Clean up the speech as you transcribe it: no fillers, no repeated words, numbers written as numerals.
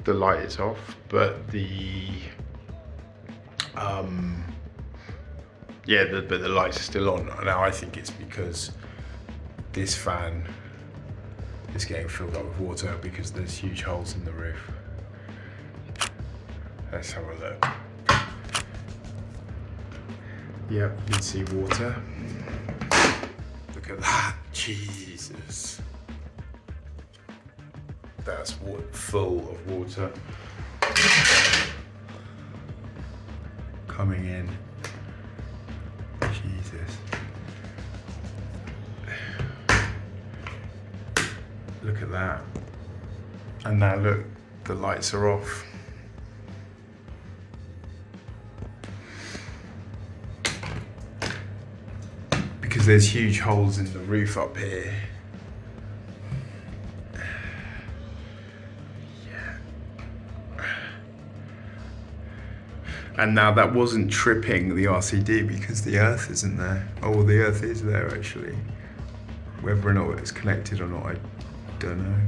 the light is off, but but the lights are still on. Now I think it's because this fan is getting filled up with water because there's huge holes in the roof. Let's have a look. Yep, you can see water. Look at that, Jesus. That's full of water coming in. Jesus. Look at that. And now look, the lights are off. Because there's huge holes in the roof up here. And now that wasn't tripping the RCD because the earth isn't there. Oh, well, the earth is there actually. Whether or not it's connected or not, I don't know.